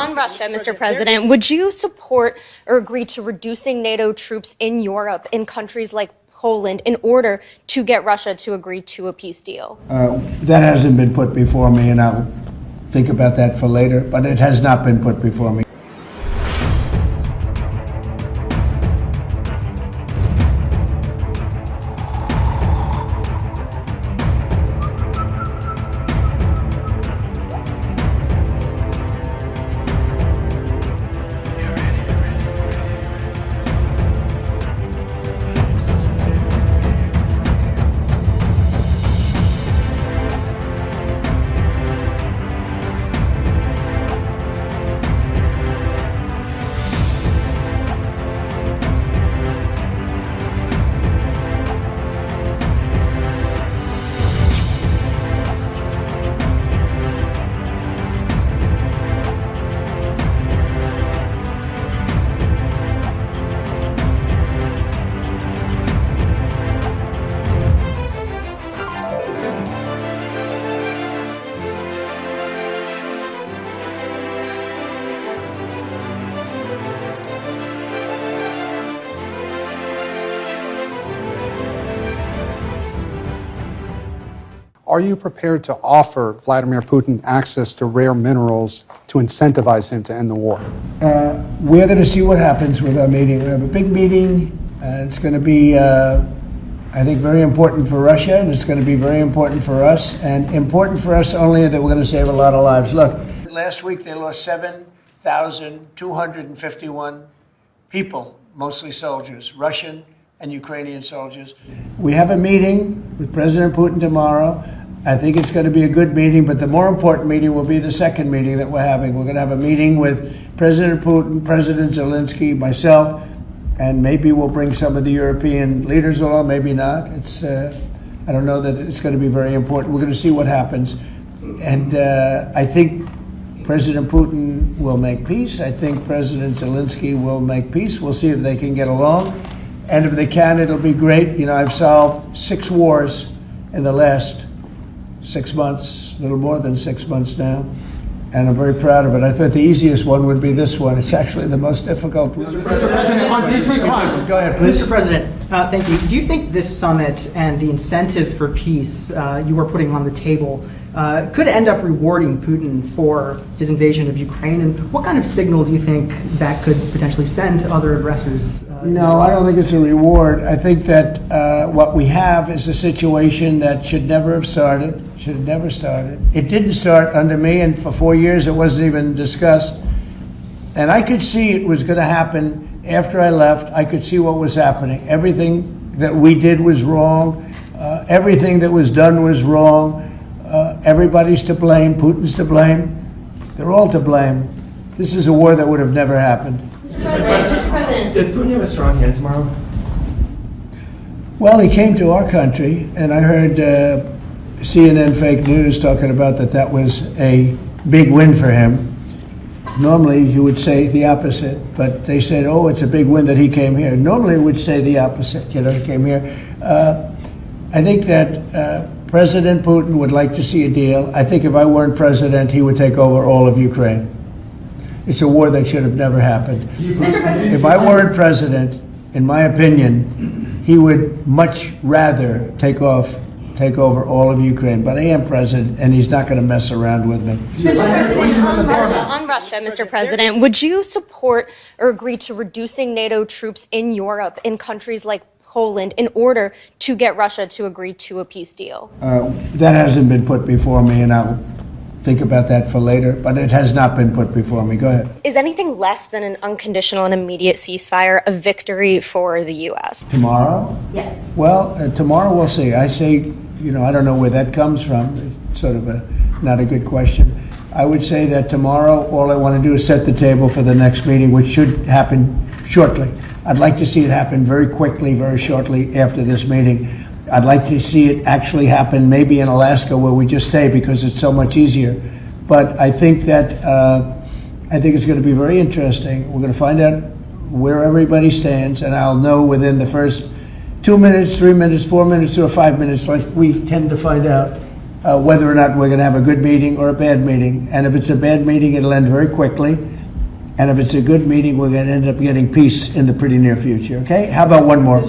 On Russia, Mr. President, would you support or agree to reducing NATO troops in Europe, in countries like Poland, in order to get Russia to agree to a peace deal? That hasn't been put before me, and I'll think about that for later, but it has not been put before me. Are you prepared to offer Vladimir Putin access to rare minerals to incentivize him to end the war? We're going to see what happens with our meeting. We have a big meeting, and it's going to be, I think, very important for Russia, and it's going to be very important for us, and important for us only that we're going to save a lot of lives. Look, last week they lost 7,251 people, mostly soldiers, Russian and Ukrainian soldiers. We have a meeting with President Putin tomorrow. I think it's going to be a good meeting, but the more important meeting will be the second meeting that we're having. We're going to have a meeting with President Putin, President Zelensky, myself, and maybe we'll bring some of the European leaders along, maybe not. It's I don't know that it's going to be very important. We're going to see what happens. And I think President Putin will make peace. I think President Zelensky will make peace. We'll see if they can get along. And if they can, it'll be great. You know, I've solved 6 wars in the last 6 months, a little more than 6 months now, and I'm very proud of it. I thought the easiest one would be this one. It's actually the most difficult one. Mr. President, on DC crime. Go ahead, please. Mr. President, thank you. Do you think this summit and the incentives for peace you are putting on the table could end up rewarding Putin for his invasion of Ukraine? And what kind of signal do you think that could potentially send to other aggressors? No, I don't think it's a reward. I think that what we have is a situation that should never have started. Should have never started. It didn't start under me, and for 4 years it wasn't even discussed. And I could see it was going to happen after I left. I could see what was happening. Everything that we did was wrong. Everything that was done was wrong. Everybody's to blame. Putin's to blame. They're all to blame. This is a war that would have never happened. Mr. President, does Putin have a strong hand tomorrow? Well, he came to our country, and I heard CNN fake news talking about that was a big win for him. Normally, you would say the opposite, but they said, oh, it's a big win that he came here. Normally, we would say the opposite, he came here. I think that President Putin would like to see a deal. I think if I weren't president, he would take over all of Ukraine. It's a war that should have never happened. If I weren't president, in my opinion, he would much rather take over all of Ukraine. But I am president, and he's not going to mess around with me. On Russia, Mr. President, would you support or agree to reducing NATO troops in Europe, in countries like Poland, in order to get Russia to agree to a peace deal? That hasn't been put before me, and I'll think about that for later, but it has not been put before me. Go ahead. Is anything less than an unconditional and immediate ceasefire a victory for the U.S.? Tomorrow? Yes. Well, tomorrow we'll see. I say, I don't know where that comes from. It's sort of not a good question. I would say that tomorrow all I want to do is set the table for the next meeting, which should happen shortly. I'd like to see it happen very quickly, very shortly after this meeting. I'd like to see it actually happen maybe in Alaska, where we just stay because it's so much easier. But I think that it's going to be very interesting. We're going to find out where everybody stands, and I'll know within the first 2 minutes, 3 minutes, 4 minutes, or 5 minutes, like we tend to find out whether or not we're going to have a good meeting or a bad meeting. And if it's a bad meeting, it'll end very quickly. And if it's a good meeting, we're going to end up getting peace in the pretty near future. Okay? How about one more?